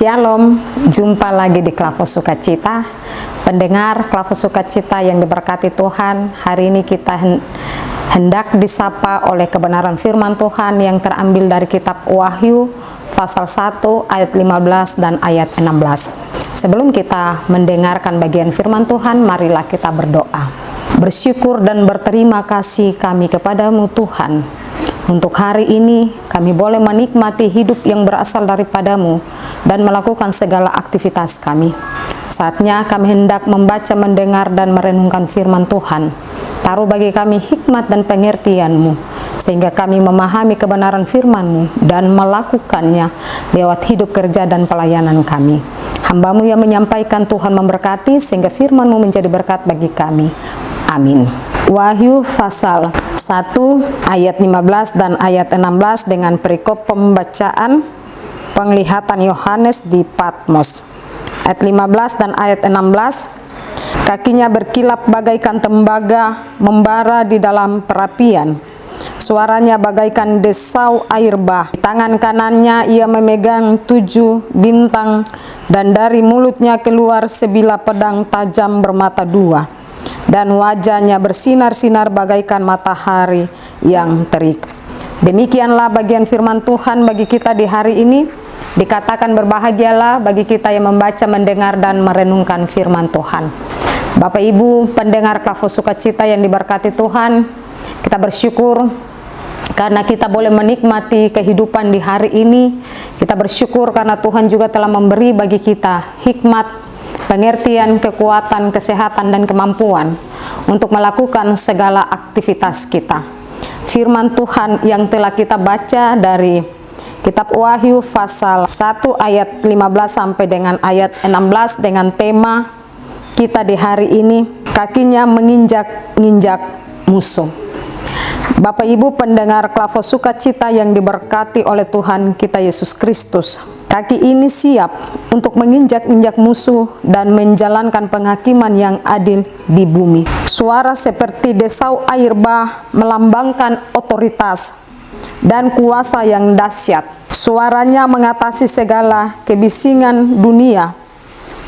Shalom, jumpa lagi di Klavos Sukacita. Pendengar Klavos Sukacita yang diberkati Tuhan, hari ini kita hendak disapa oleh kebenaran firman Tuhan yang terambil dari kitab Wahyu pasal 1 ayat 15 dan ayat 16. Sebelum kita mendengarkan bagian firman Tuhan, marilah kita berdoa. Bersyukur dan berterima kasih kami kepadamu Tuhan. Untuk hari ini kami boleh menikmati hidup yang berasal daripadamu dan melakukan segala aktivitas kami. Saatnya kami hendak membaca, mendengar, dan merenungkan firman Tuhan. Taruh bagi kami hikmat dan pengertian-Mu, sehingga kami memahami kebenaran firman-Mu dan melakukannya lewat hidup kerja dan pelayanan kami. Hamba-Mu yang menyampaikan, Tuhan memberkati sehingga firman-Mu menjadi berkat bagi kami. Amin. Wahyu pasal 1 ayat 15 dan ayat 16 dengan perikop pembacaan penglihatan Yohanes di Patmos. Ayat 15 dan ayat 16, kakinya berkilap bagaikan tembaga membara di dalam perapian. Suaranya bagaikan desau air bah. Di tangan kanannya ia memegang 7 bintang dan dari mulutnya keluar sebilah pedang tajam bermata 2. Dan wajahnya bersinar-sinar bagaikan matahari yang terik. Demikianlah bagian firman Tuhan bagi kita di hari ini. Dikatakan berbahagialah bagi kita yang membaca, mendengar, dan merenungkan firman Tuhan. Bapak Ibu pendengar Klavos Sukacita yang diberkati Tuhan, kita bersyukur karena kita boleh menikmati kehidupan di hari ini. Kita bersyukur karena Tuhan juga telah memberi bagi kita hikmat, pengertian, kekuatan, kesehatan, dan kemampuan untuk melakukan segala aktivitas kita. Firman Tuhan yang telah kita baca dari kitab Wahyu pasal 1 ayat 15 sampai dengan ayat 16 dengan tema kita di hari ini, kakinya menginjak-injak musuh. Bapak Ibu pendengar Klavos Sukacita yang diberkati oleh Tuhan kita Yesus Kristus, kaki ini siap untuk menginjak-injak musuh dan menjalankan penghakiman yang adil di bumi. Suara seperti desau air bah melambangkan otoritas dan kuasa yang dahsyat. Suaranya mengatasi segala kebisingan dunia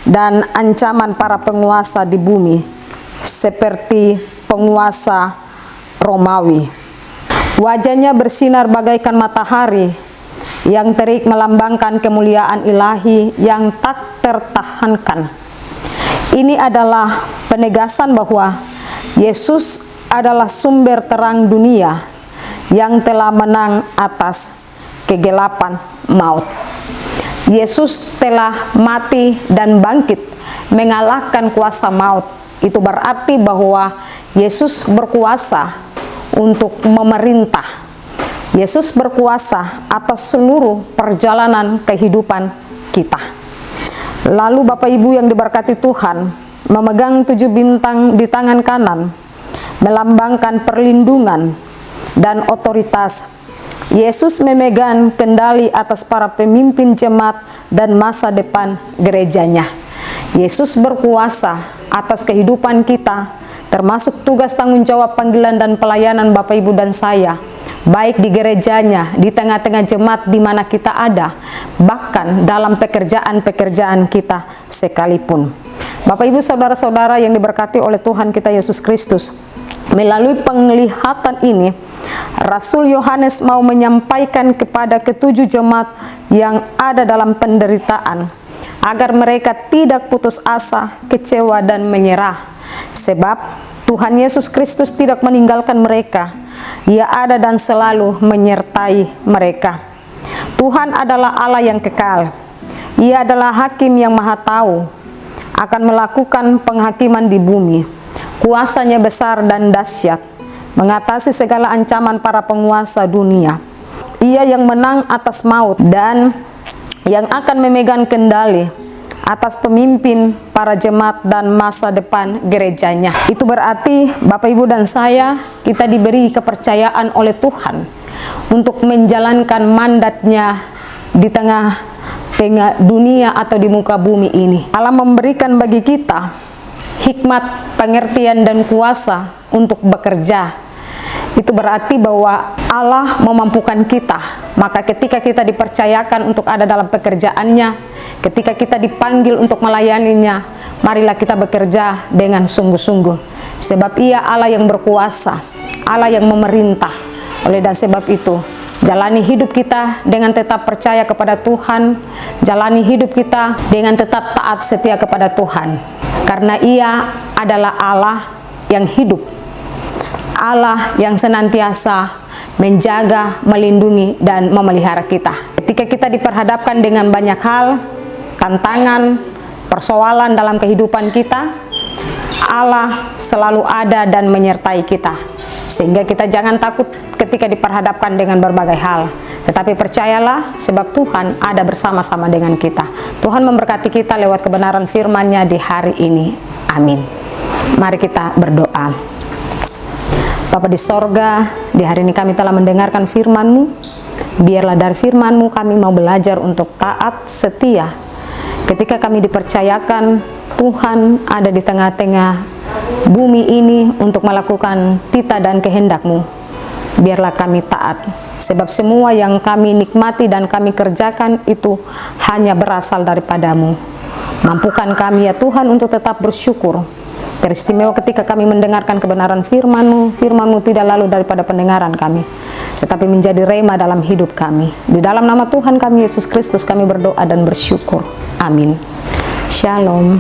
dan ancaman para penguasa di bumi, seperti penguasa Romawi. Wajahnya bersinar bagaikan matahari yang terik, melambangkan kemuliaan ilahi yang tak tertahankan. Ini adalah penegasan bahwa Yesus adalah sumber terang dunia yang telah menang atas kegelapan maut. Yesus telah mati dan bangkit mengalahkan kuasa maut. Itu berarti bahwa Yesus berkuasa untuk memerintah. Yesus berkuasa atas seluruh perjalanan kehidupan kita. Lalu Bapak Ibu yang diberkati Tuhan, memegang 7 bintang di tangan kanan, melambangkan perlindungan dan otoritas. Yesus memegang kendali atas para pemimpin jemaat dan masa depan gerejanya. Yesus berkuasa atas kehidupan kita, termasuk tugas tanggung jawab panggilan dan pelayanan Bapak Ibu dan saya, baik di gerejanya, di tengah-tengah jemaat di mana kita ada, bahkan dalam pekerjaan-pekerjaan kita sekalipun. Bapak Ibu saudara-saudara yang diberkati oleh Tuhan kita Yesus Kristus, melalui penglihatan ini Rasul Yohanes mau menyampaikan kepada ketujuh jemaat yang ada dalam penderitaan agar mereka tidak putus asa, kecewa, dan menyerah. Sebab Tuhan Yesus Kristus tidak meninggalkan mereka. Ia ada dan selalu menyertai mereka. Tuhan adalah Allah yang kekal. Ia adalah hakim yang maha tahu, akan melakukan penghakiman di bumi. Kuasanya besar dan dahsyat, mengatasi segala ancaman para penguasa dunia. Ia yang menang atas maut dan yang akan memegang kendali atas pemimpin para jemaat dan masa depan gerejanya. Itu berarti Bapak Ibu dan saya, kita diberi kepercayaan oleh Tuhan untuk menjalankan mandatnya di tengah-tengah dunia atau di muka bumi ini. Allah memberikan bagi kita hikmat, pengertian, dan kuasa untuk bekerja. Itu berarti bahwa Allah memampukan kita Maka ketika kita dipercayakan untuk ada dalam pekerjaannya, ketika kita dipanggil untuk melayaninya, marilah kita bekerja dengan sungguh-sungguh. Sebab Ia Allah yang berkuasa, Allah yang memerintah. Oleh dan sebab itu, jalani hidup kita dengan tetap percaya kepada Tuhan, jalani hidup kita dengan tetap taat setia kepada Tuhan. Karena Ia adalah Allah yang hidup, Allah yang senantiasa menjaga, melindungi, dan memelihara kita. Ketika kita diperhadapkan dengan banyak hal, tantangan, persoalan dalam kehidupan kita, Allah selalu ada dan menyertai kita. Sehingga kita jangan takut ketika diperhadapkan dengan berbagai hal. Tetapi percayalah, sebab Tuhan ada bersama-sama dengan kita. Tuhan memberkati kita lewat kebenaran firman-Nya di hari ini. Amin. Mari kita berdoa. Bapa di sorga, di hari ini kami telah mendengarkan firman-Mu. Biarlah dari firman-Mu kami mau belajar untuk taat, setia. Ketika kami dipercayakan, Tuhan ada di tengah-tengah bumi ini untuk melakukan titah dan kehendak-Mu. Biarlah kami taat, sebab semua yang kami nikmati dan kami kerjakan itu hanya berasal daripada-Mu. Mampukan kami ya Tuhan untuk tetap bersyukur. Teristimewa ketika kami mendengarkan kebenaran firman-Mu, firman-Mu tidak lalu daripada pendengaran kami, tetapi menjadi rema dalam hidup kami. Di dalam nama Tuhan kami Yesus Kristus kami berdoa dan bersyukur. Amin. Shalom.